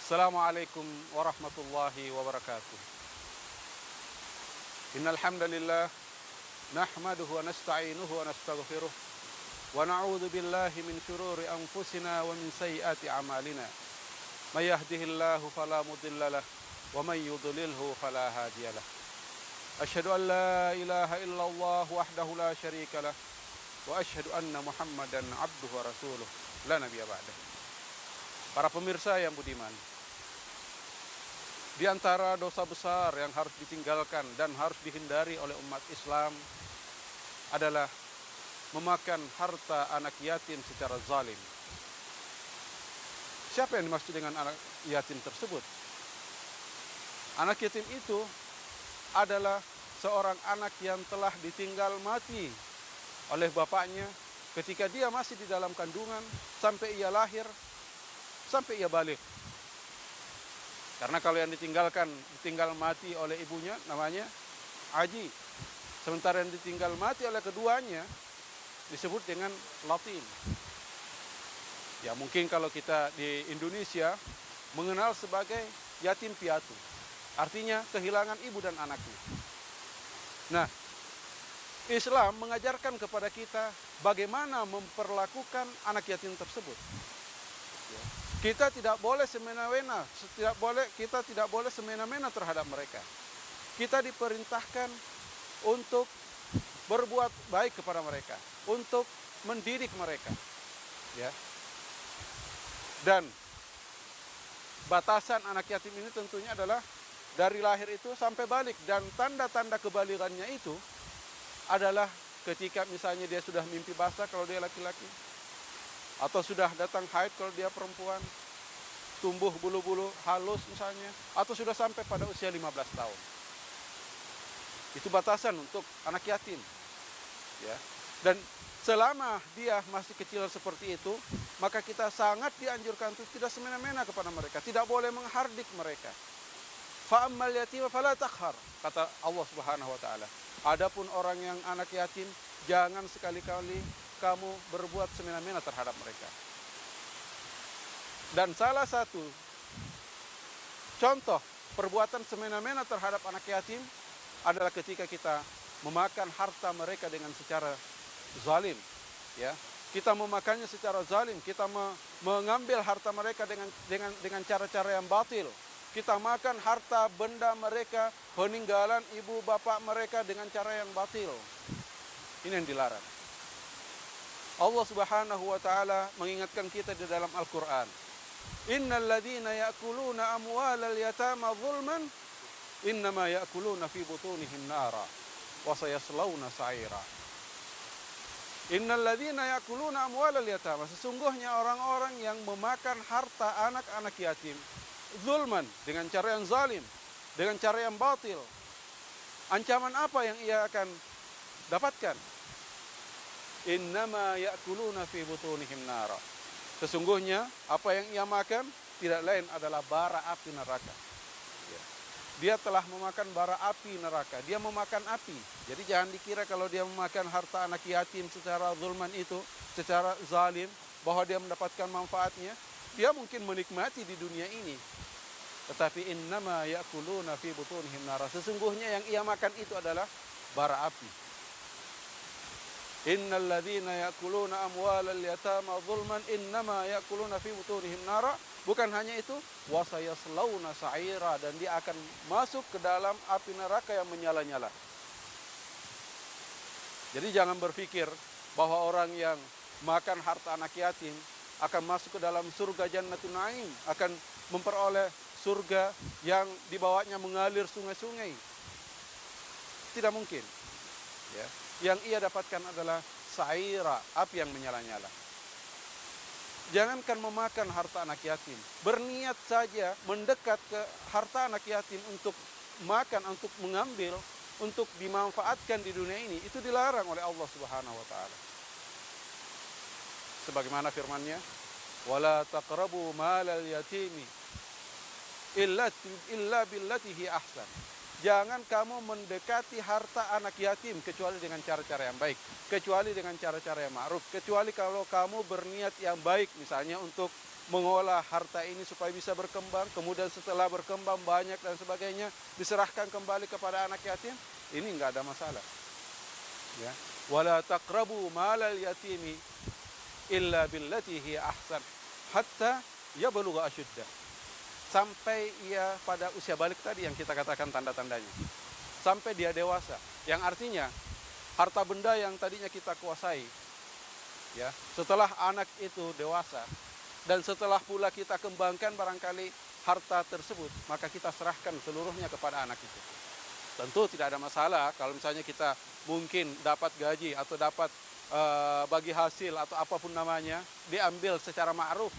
Assalamualaikum warahmatullahi wabarakatuh. Innal hamdalillah nahmaduhu wa nasta'inuhu wa nastaghfiruh wa na'udzu billahi min shururi anfusina wa min sayyiati a'malina. May yahdihillahu fala mudhillalah wa may yudlilhu fala hadiyalah. Asyhadu an la ilaha illallah wahdahu la syarikalah wa asyhadu anna Muhammadan abduhu wa rasuluh la nabiyya ba'dah. Para pemirsa yang budiman, di antara dosa besar yang harus ditinggalkan dan harus dihindari oleh umat Islam adalah memakan harta anak yatim secara zalim. Siapa yang dimaksud dengan anak yatim tersebut? Anak yatim itu adalah seorang anak yang telah ditinggal mati oleh bapaknya ketika dia masih di dalam kandungan sampai ia lahir, sampai ia balik. Karena kalau yang ditinggal mati oleh ibunya namanya aji. Sementara yang ditinggal mati oleh keduanya disebut dengan latin. Ya mungkin kalau kita di Indonesia mengenal sebagai yatim piatu. Artinya kehilangan ibu dan anaknya. Nah, Islam mengajarkan kepada kita bagaimana memperlakukan anak yatim tersebut. Kita tidak boleh semena-mena, kita tidak boleh semena-mena terhadap mereka. Kita diperintahkan untuk berbuat baik kepada mereka, untuk mendidik mereka, ya. Dan batasan anak yatim ini tentunya adalah dari lahir itu sampai balik, dan tanda-tanda kebalikannya itu adalah ketika misalnya dia sudah mimpi basah kalau dia laki-laki, atau sudah datang haid kalau dia perempuan, tumbuh bulu-bulu halus misalnya, atau sudah sampai pada usia 15 tahun. Itu batasan untuk anak yatim. Ya. Dan selama dia masih kecil seperti itu, maka kita sangat dianjurkan untuk tidak semena-mena kepada mereka, tidak boleh menghardik mereka. Fa'ammal yatima fala taqhar, kata Allah Subhanahu wa taala. Adapun orang yang anak yatim, jangan sekali-kali kamu berbuat semena-mena terhadap mereka. Dan salah satu contoh perbuatan semena-mena terhadap anak yatim adalah ketika kita memakan harta mereka dengan secara zalim, ya. Kita memakannya secara zalim, kita mengambil harta mereka dengan cara-cara yang batil. Kita makan harta benda mereka, peninggalan ibu bapak mereka dengan cara yang batil. Ini yang dilarang. Allah Subhanahu wa taala mengingatkan kita di dalam Al-Qur'an. Innal ladzina ya'kuluna amwalal yatama zulman innama ya'kuluna fi butunihim nara wa sayaslawna sa'ira. Innal ladzina ya'kuluna amwalal yatama, sesungguhnya orang-orang yang memakan harta anak-anak yatim zulman, dengan cara yang zalim, dengan cara yang batil. Ancaman apa yang ia akan dapatkan? Innama ya'kuluna fi butunihim nara. Sesungguhnya apa yang ia makan tidak lain adalah bara api neraka. Ya. Dia telah memakan bara api neraka. Dia memakan api. Jadi jangan dikira kalau dia memakan harta anak yatim secara zulman itu, secara zalim, bahwa dia mendapatkan manfaatnya. Dia mungkin menikmati di dunia ini. Tetapi innama ya'kuluna fi butunihim nara. Sesungguhnya yang ia makan itu adalah bara api. Innal ladzina ya'kuluna amwalal yatama zulman innama ya'kuluna fi butunihim nara. Bukan hanya itu, wa sayaslawna sa'ira, dan dia akan masuk ke dalam api neraka yang menyala-nyala. Jadi jangan berpikir bahwa orang yang makan harta anak yatim akan masuk ke dalam surga Jannatun Na'im, akan memperoleh surga yang di bawahnya mengalir sungai-sungai. Tidak mungkin. Ya. Yang ia dapatkan adalah sa'ira, api yang menyala-nyala. Jangankan memakan harta anak yatim, berniat saja mendekat ke harta anak yatim untuk makan, untuk mengambil, untuk dimanfaatkan di dunia ini, itu dilarang oleh Allah Subhanahu wa taala. Sebagaimana firman-Nya, "Wala taqrabu malal yatimi illa billati hi ahsan." Jangan kamu mendekati harta anak yatim kecuali dengan cara-cara yang baik, kecuali dengan cara-cara yang ma'ruf, kecuali kalau kamu berniat yang baik, misalnya untuk mengolah harta ini supaya bisa berkembang, kemudian setelah berkembang banyak dan sebagainya diserahkan kembali kepada anak yatim, ini nggak ada masalah. Ya. Wala taqrabu malal yatimi illa billati hiya ahsan hatta yablugha asyuddah. Sampai ia pada usia balik tadi yang kita katakan tanda-tandanya. Sampai dia dewasa. Yang artinya harta benda yang tadinya kita kuasai, ya, setelah anak itu dewasa dan setelah pula kita kembangkan barangkali harta tersebut, maka kita serahkan seluruhnya kepada anak itu. Tentu tidak ada masalah kalau misalnya kita mungkin dapat gaji atau dapat bagi hasil atau apapun namanya, diambil secara ma'ruf,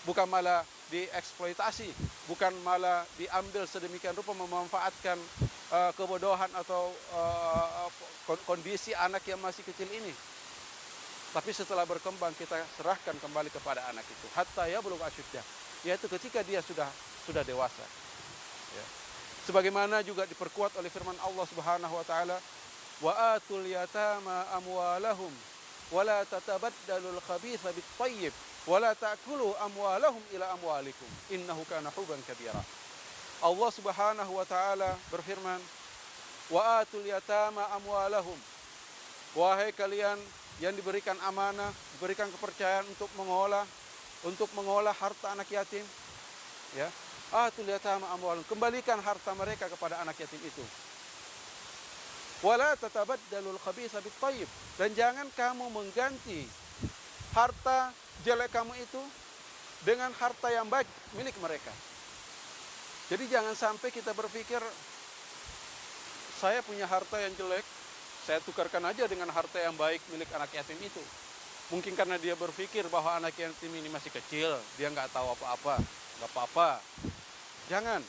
bukan malah dieksploitasi, bukan malah diambil sedemikian rupa memanfaatkan kebodohan atau kondisi anak yang masih kecil ini. Tapi setelah berkembang kita serahkan kembali kepada anak itu. Hatta yablugha asyuddah, yaitu ketika dia sudah dewasa. Ya. Sebagaimana juga diperkuat oleh firman Allah Subhanahu wa taala, wa atul yatama amwalahum wa la tatabaddalul khabitha bit thayyib wa la ta'kulu amwalahum ila amwalikum innahu kana huban kabira. Allah Subhanahu wa taala berfirman, wa atul yatama amwalahum, wahai kalian yang diberikan amanah, diberikan kepercayaan untuk mengolah harta anak yatim, ya. Atul yatama amwalahum, kembalikan harta mereka kepada anak yatim itu. Wala tatabaddalul khabitha bit thayyib, dan jangan kamu mengganti harta jelek kamu itu dengan harta yang baik milik mereka. Jadi jangan sampai kita berpikir saya punya harta yang jelek, saya tukarkan aja dengan harta yang baik milik anak yatim itu. Mungkin karena dia berpikir bahwa anak yatim ini masih kecil, dia nggak tahu apa-apa, nggak apa-apa. Jangan,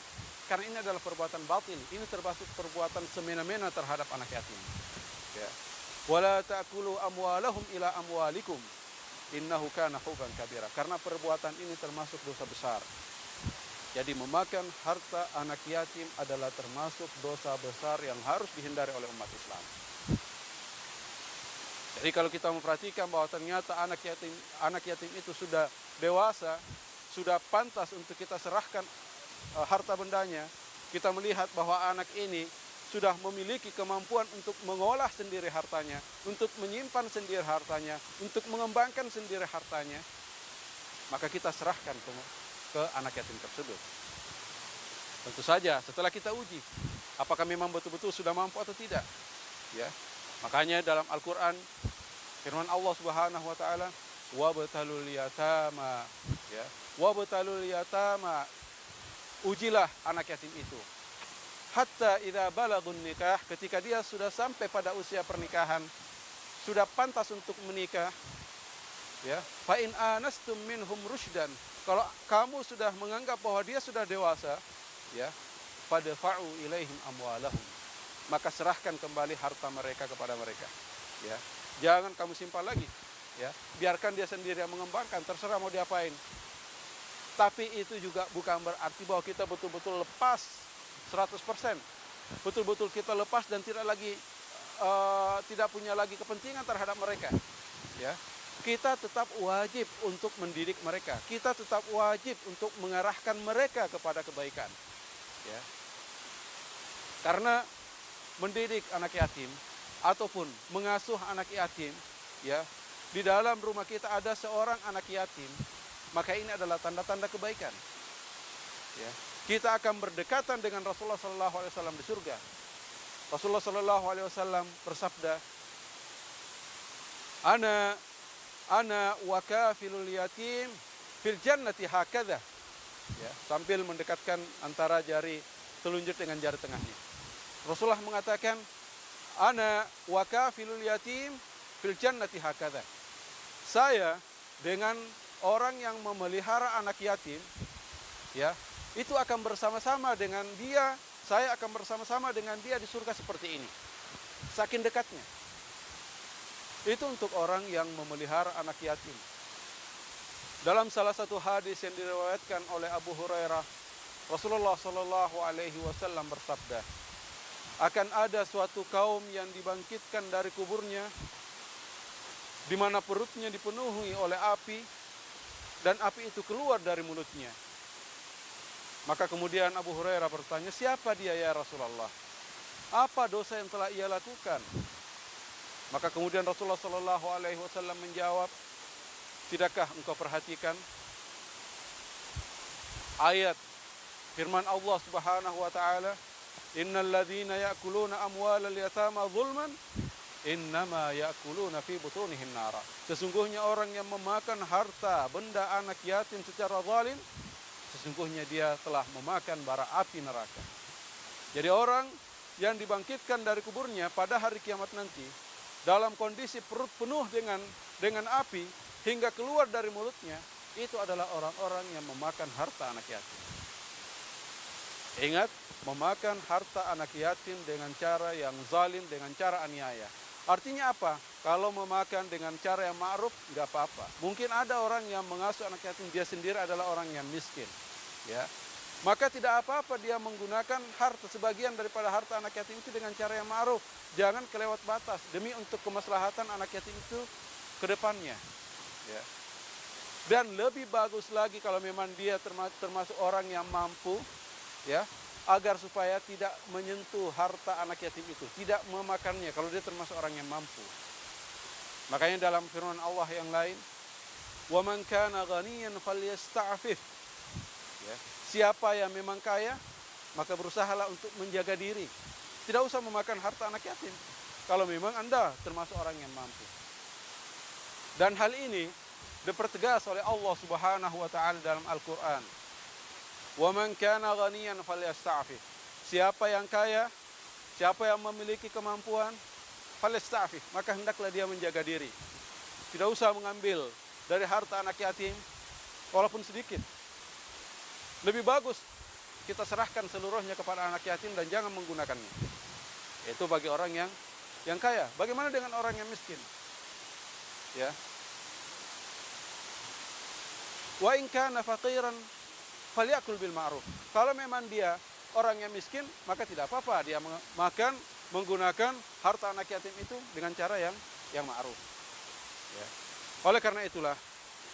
karena ini adalah perbuatan batil. Ini termasuk perbuatan semena-mena terhadap anak yatim. Ya. Wala ta'kulu amwalahum ila amwalikum innahu kana huban kabira. Karena perbuatan ini termasuk dosa besar. Jadi memakan harta anak yatim adalah termasuk dosa besar yang harus dihindari oleh umat Islam. Jadi kalau kita memperhatikan bahwa ternyata anak yatim itu sudah dewasa, sudah pantas untuk kita serahkan harta bendanya, kita melihat bahwa anak ini sudah memiliki kemampuan untuk mengolah sendiri hartanya, untuk menyimpan sendiri hartanya, untuk mengembangkan sendiri hartanya, maka kita serahkan ke anak yatim tersebut. Tentu saja setelah kita uji apakah memang betul-betul sudah mampu atau tidak, ya. Makanya dalam Al-Qur'an firman Allah Subhanahu wa taala, wabtalul yatama, ya, wabtalul yatama, ujilah anak yatim itu hatta idza balagun nikah, ketika dia sudah sampai pada usia pernikahan, sudah pantas untuk menikah, ya. Fa in anastum minhum rusydan, kalau kamu sudah menganggap bahwa dia sudah dewasa, ya, fadfa'u ilaihim amwalahum, maka serahkan kembali harta mereka kepada mereka, ya. Jangan kamu simpan lagi, ya. Biarkan dia sendiri yang mengembangkan, terserah mau diapain. Tapi itu juga bukan berarti bahwa kita betul-betul lepas 100%. Betul-betul kita lepas dan tidak punya lagi kepentingan terhadap mereka, ya. Kita tetap wajib untuk mendidik mereka. Kita tetap wajib untuk mengarahkan mereka kepada kebaikan, ya. Karena mendidik anak yatim ataupun mengasuh anak yatim, ya, di dalam rumah kita ada seorang anak yatim, maka ini adalah tanda-tanda kebaikan, ya. Kita akan berdekatan dengan Rasulullah SAW di surga. Rasulullah SAW bersabda, Ana wa kafilul yatim fil jannati hakadha, ya, sambil mendekatkan antara jari telunjuk dengan jari tengahnya. Rasulullah mengatakan, ana wa kafilul yatim fil jannati hakadha. Saya dengan orang yang memelihara anak yatim, ya, itu akan bersama-sama dengan dia, saya akan bersama-sama dengan dia di surga seperti ini. Saking dekatnya. Itu untuk orang yang memelihara anak yatim. Dalam salah satu hadis yang diriwayatkan oleh Abu Hurairah, Rasulullah SAW bersabda, akan ada suatu kaum yang dibangkitkan dari kuburnya, di mana perutnya dipenuhi oleh api, dan api itu keluar dari mulutnya. Maka kemudian Abu Hurairah bertanya, siapa dia ya Rasulullah? Apa dosa yang telah ia lakukan? Maka kemudian Rasulullah SAW menjawab, tidakkah engkau perhatikan ayat firman Allah Subhanahu wa taala, innal ladzina ya'kuluna amwalal yatama zulman innama ya'kuluna fi butunihim nara. Sesungguhnya orang yang memakan harta benda anak yatim secara zalim, sesungguhnya dia telah memakan bara api neraka. Jadi orang yang dibangkitkan dari kuburnya pada hari kiamat nanti dalam kondisi perut penuh dengan api hingga keluar dari mulutnya, itu adalah orang-orang yang memakan harta anak yatim. Ingat, memakan harta anak yatim dengan cara yang zalim, dengan cara aniaya. Artinya apa? Kalau memakan dengan cara yang ma'ruf, nggak apa-apa. Mungkin ada orang yang mengasuh anak yatim, dia sendiri adalah orang yang miskin. Ya, maka tidak apa-apa dia menggunakan harta, sebagian daripada harta anak yatim itu dengan cara yang ma'ruf. Jangan kelewat batas, demi untuk kemaslahatan anak yatim itu ke depannya. Ya. Dan lebih bagus lagi kalau memang dia termasuk orang yang mampu, ya, agar supaya tidak menyentuh harta anak yatim itu, tidak memakannya kalau dia termasuk orang yang mampu. Makanya dalam firman Allah yang lain, wa man kana ghaniyan falyasta'fif. Ya, siapa yang memang kaya, maka berusahalah untuk menjaga diri. Tidak usah memakan harta anak yatim kalau memang Anda termasuk orang yang mampu. Dan hal ini dipertegas oleh Allah Subhanahu wa taala dalam Al-Qur'an. Wa man kana ghaniyan falyasta'fif. Siapa yang kaya, siapa yang memiliki kemampuan, falyasta'fif, maka hendaklah dia menjaga diri. Tidak usah mengambil dari harta anak yatim walaupun sedikit. Lebih bagus kita serahkan seluruhnya kepada anak yatim dan jangan menggunakannya. Itu bagi orang yang kaya. Bagaimana dengan orang yang miskin? Ya. Wa in kana faqiran falyakul bil ma'ruf. Kalau memang dia orang yang miskin, maka tidak apa-apa dia makan menggunakan harta anak yatim itu dengan cara yang ma'ruf. Ya. Oleh karena itulah,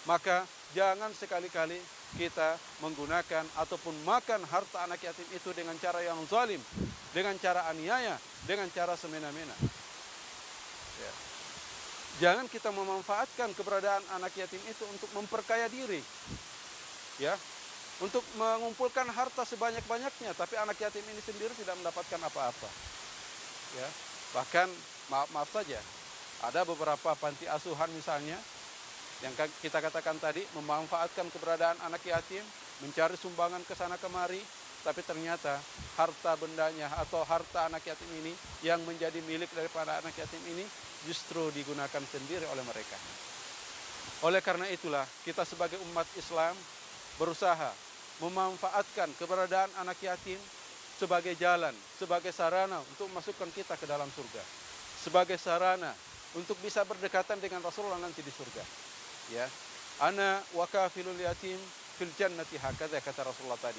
maka jangan sekali-kali kita menggunakan ataupun makan harta anak yatim itu dengan cara yang zalim, dengan cara aniaya, dengan cara semena-mena. Ya. Jangan kita memanfaatkan keberadaan anak yatim itu untuk memperkaya diri, ya, untuk mengumpulkan harta sebanyak-banyaknya, tapi anak yatim ini sendiri tidak mendapatkan apa-apa. Ya. Bahkan maaf saja, ada beberapa panti asuhan misalnya yang kita katakan tadi, memanfaatkan keberadaan anak yatim, mencari sumbangan ke sana kemari, tapi ternyata harta bendanya atau harta anak yatim ini yang menjadi milik daripada anak yatim ini justru digunakan sendiri oleh mereka. Oleh karena itulah, kita sebagai umat Islam berusaha memanfaatkan keberadaan anak yatim sebagai jalan, sebagai sarana untuk memasukkan kita ke dalam surga, sebagai sarana untuk bisa berdekatan dengan Rasulullah nanti di surga. Ya, ana wa kafilul yatim fil jannati hakadha, kata Rasulullah tadi.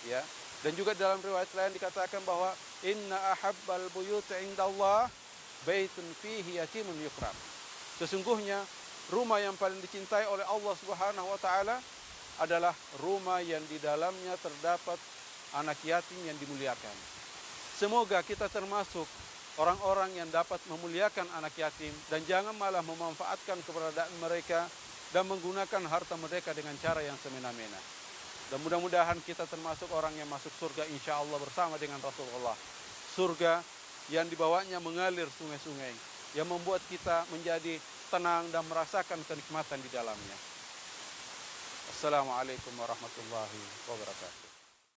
Ya, dan juga dalam riwayat lain dikatakan bahwa inna ahabbal buyut indallah baitun fihi yatimun yukram. Sesungguhnya rumah yang paling dicintai oleh Allah Subhanahu wa taala adalah rumah yang di dalamnya terdapat anak yatim yang dimuliakan. Semoga kita termasuk orang-orang yang dapat memuliakan anak yatim dan jangan malah memanfaatkan keberadaan mereka dan menggunakan harta mereka dengan cara yang semena-mena. Dan mudah-mudahan kita termasuk orang yang masuk surga insya Allah bersama dengan Rasulullah. Surga yang dibawanya mengalir sungai-sungai, yang membuat kita menjadi tenang dan merasakan kenikmatan di dalamnya. Assalamualaikum warahmatullahi wabarakatuh.